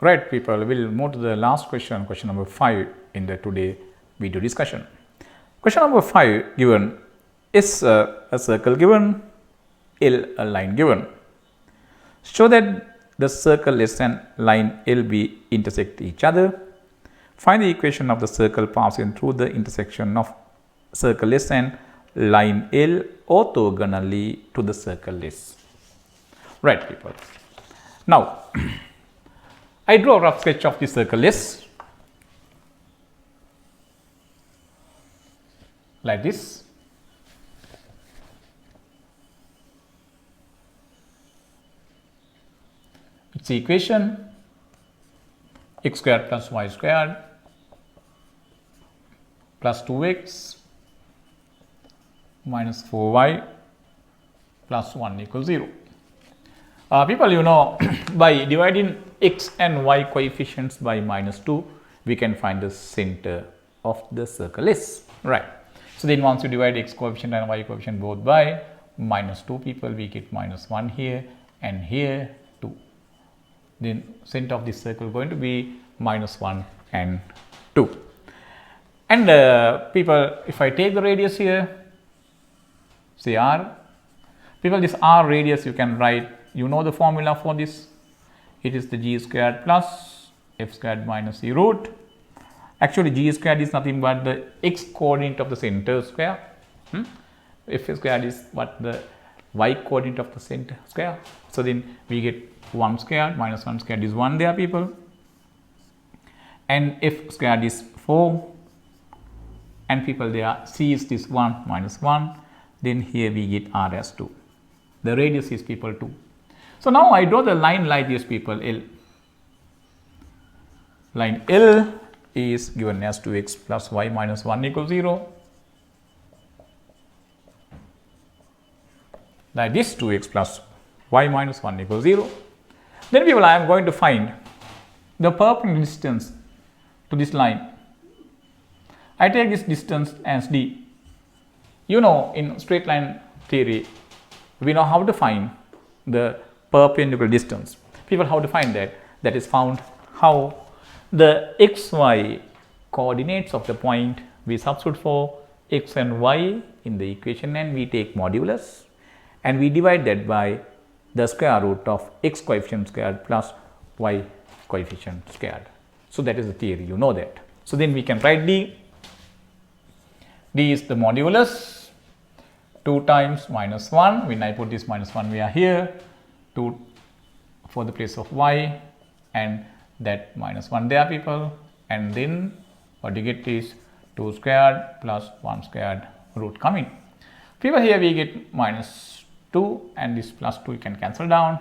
Right, people, we will move to the last question, question number 5 in the today video discussion. Question number 5 given is a circle given, L a line given. Show that the circle S and line LB intersect each other. Find the equation of the circle passing through the intersection of circle S and line L orthogonally to the circle S. Right, people. Now, I draw a rough sketch of the circle S like this. Its equation x squared plus y squared plus 2x minus 4y plus 1 equals 0. People, you know, by dividing x and y coefficients by minus 2, we can find the center of the circle S. Right. So then once you divide x coefficient and y coefficient both by minus 2, people, we get minus 1 here and here 2. Then center of this circle going to be minus 1 and 2. And people, if I take the radius here, say r, people, this r radius you can write, you know the formula for this, it is the g squared plus f squared minus c root. Actually, g squared is nothing but the x coordinate of the center square. F squared is what the y coordinate of the center square. So then we get 1 squared minus 1 squared is 1 there, people, and f squared is 4, and people there c is this 1 minus 1, then here we get r as 2. The radius is, people, 2. So now I draw the line like this, people, L. Line L is given as 2x plus y minus 1 equals 0. Like this, 2x plus y minus 1 equals 0. Then, people, I am going to find the perpendicular distance to this line. I take this distance as d. You know, in straight line theory, we know how to find the perpendicular distance. People, how to find that? That is found how the xy coordinates of the point, we substitute for x and y in the equation and we take modulus and we divide that by the square root of x coefficient squared plus y coefficient squared. So that is the theory, you know that. So then we can write d. D is the modulus 2 times minus 1. When I put this minus 1, we are here, 2 for the place of y and that minus 1 there, people, and then what you get is 2 squared plus 1 squared root coming. People, here we get minus 2 and this plus 2 you can cancel down.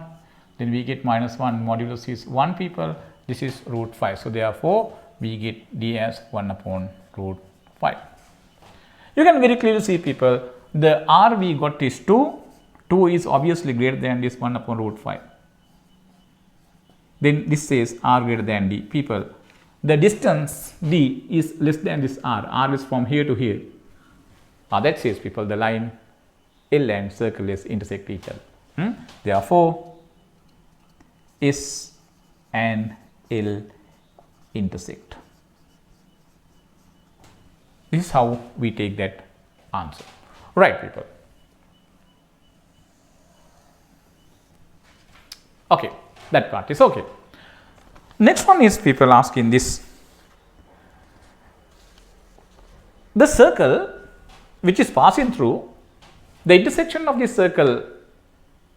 Then we get minus 1, modulus is 1, people, this is root 5. So therefore, we get d as 1 upon root 5. You can very clearly see, people, the r we got is 2. 2 is obviously greater than this 1 upon root 5. Then this says r greater than d. People, the distance d is less than this r. R is from here to here. That says, people, the line L and circle S intersect each other. Therefore, S and L intersect. This is how we take that answer. Right, people. Okay, that part is okay. Next one is, people, asking this. The circle which is passing through the intersection of this circle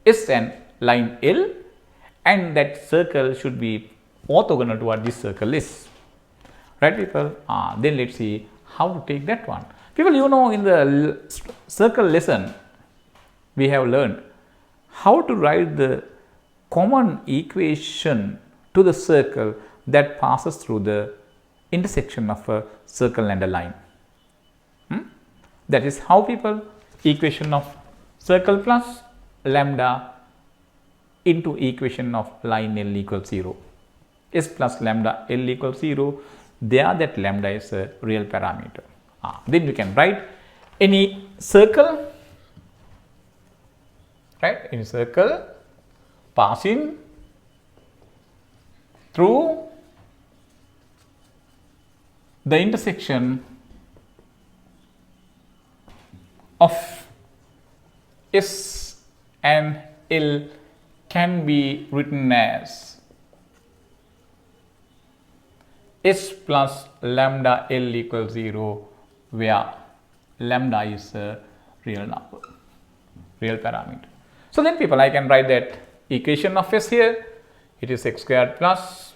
S and line L, and that circle should be orthogonal to what this circle is. Right, people? Then let's see how to take that one. People, you know, in the circle lesson, we have learned how to write the common equation to the circle that passes through the intersection of a circle and a line. That is how, people, equation of circle plus lambda into equation of line L equals 0. S plus lambda L equals 0. There that lambda is a real parameter. Then we can write any circle, right, any circle passing through the intersection of S and L can be written as S plus lambda L equals 0, where lambda is a real number, real parameter. So then people, I can write that equation of S here. It is x squared plus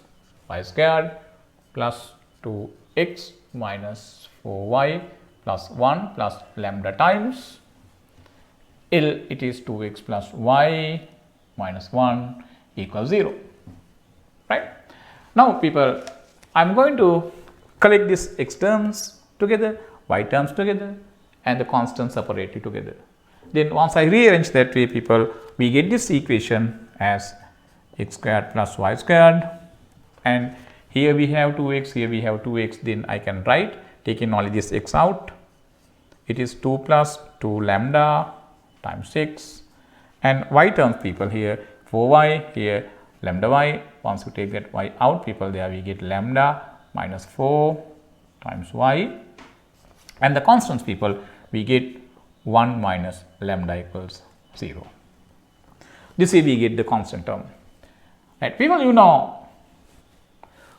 y squared plus 2x minus 4y plus 1 plus lambda times L, it is 2x plus y minus 1 equals 0, right? Now people, I am going to collect these x terms together, y terms together, and the constants separated together. Then once I rearrange that way, people, we get this equation as x squared plus y squared, and here we have 2x, here we have 2x. Then I can write, taking only this x out, it is 2 plus 2 lambda times 6, and y terms, people, here 4y, here lambda y. Once we take that y out, people, there we get lambda minus 4 times y, and the constants, people, we get 1 minus lambda equals 0. This way we get the constant term. Right, people, you know,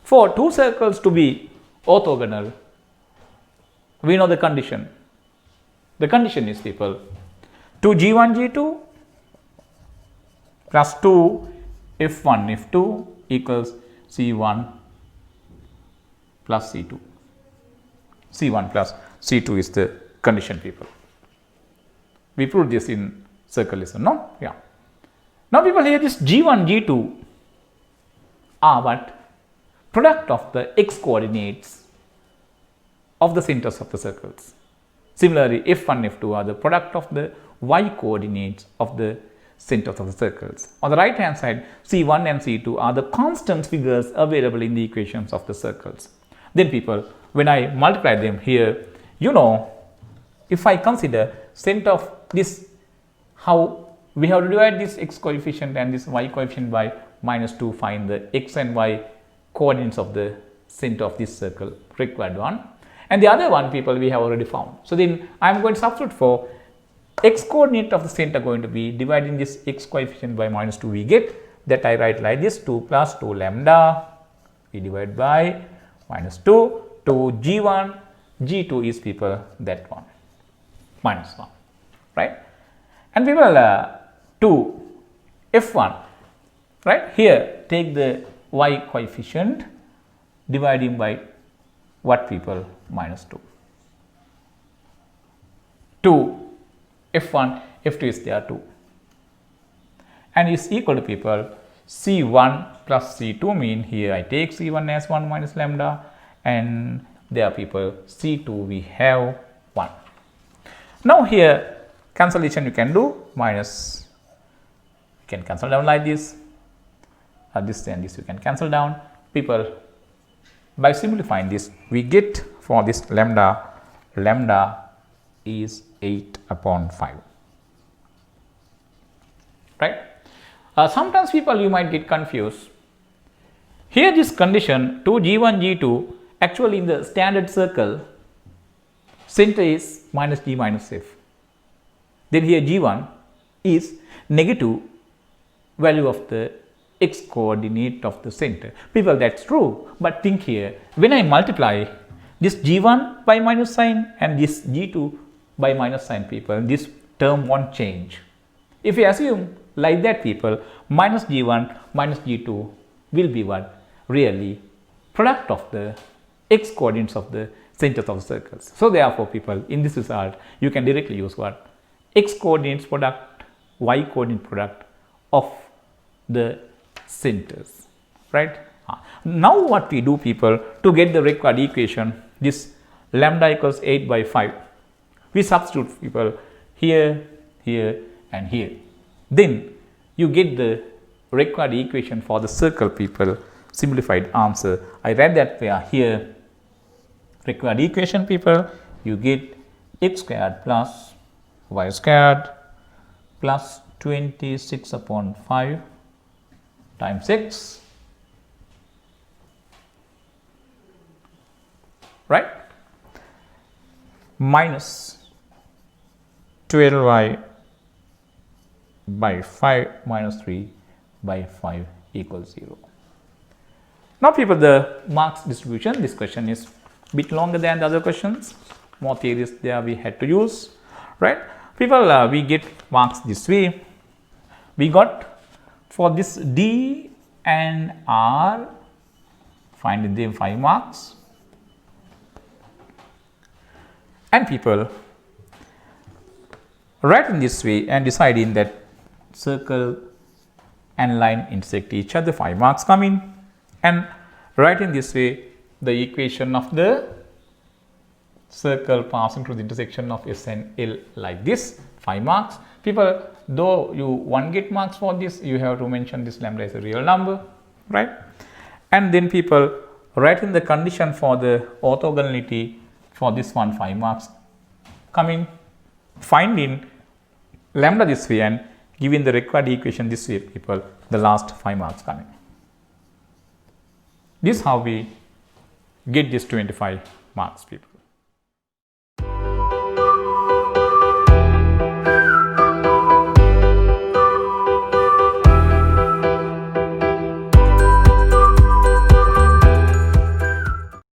for two circles to be orthogonal, we know the condition. The condition is, people, 2g1 g2 plus 2 f1 f2 equals c1 plus c2. c1 plus c2 is the condition, people. We proved this in circleism, no? Yeah. Now people, here this g1 g2 are what? Product of the x coordinates of the centers of the circles. Similarly, f1 f2 are the product of the y coordinates of the centers of the circles. On the right hand side, c1 and c2 are the constant figures available in the equations of the circles. Then people, when I multiply them here, you know, if I consider center of this, how we have to divide this x coefficient and this y coefficient by minus 2, find the x and y coordinates of the center of this circle, required one. And the other one, people, we have already found. So then I am going to substitute for x coordinate of the center going to be dividing this x coefficient by minus 2, we get that I write like this, 2 plus 2 lambda, we divide by minus 2 to g1, g2 is, people, that one, minus 1, right? And people, 2 f1, right, here take the y coefficient, dividing by what, people, minus 2. 2 f1 f2 is there 2, and is equal to, people, c1 plus c2 mean here I take c1 as 1 minus lambda, and there, people, c2 we have 1. Now here cancellation you can do, minus, you can cancel down like this, this and this you can cancel down, people. By simplifying this, we get for this lambda, lambda is 8 upon 5, right? Sometimes, people, you might get confused. Here this condition 2g1 g2, actually in the standard circle, center is minus g minus f. Then here g1 is negative value of the x coordinate of the center. People, that's true, but think here, when I multiply this g1 by minus sign and this g2 by minus sign, people, this term won't change. If you assume like that, people, minus g1 minus g2 will be what? Really product of the x coordinates of the centers of the circles. So therefore, people, in this result you can directly use what? X coordinates product, y coordinate product of the centers, right? Now what we do, people, to get the required equation, this lambda equals 8 by 5, we substitute, people, here, here and here. Then you get the required equation for the circle, people, simplified answer. I read that we are here, required equation, people, you get x squared plus y squared plus 26 upon 5 times x minus 12y by 5 minus 3 by 5 equals 0. Now people, the marks distribution, this question is a bit longer than the other questions, more theories there we had to use, right? People, we get marks this way. We got for this D and R, find them 5 marks. And people, write in this way and deciding that circle and line intersect each other, 5 marks come in, and write in this way the equation of the circle passing through the intersection of S and L like this, 5 marks. People, though you won't get marks for this, you have to mention this lambda as a real number, right? And then people, write in the condition for the orthogonality for this one, 5 marks coming, finding lambda this way and giving the required equation this way, people, the last 5 marks coming. This is how we get this 25 marks, people.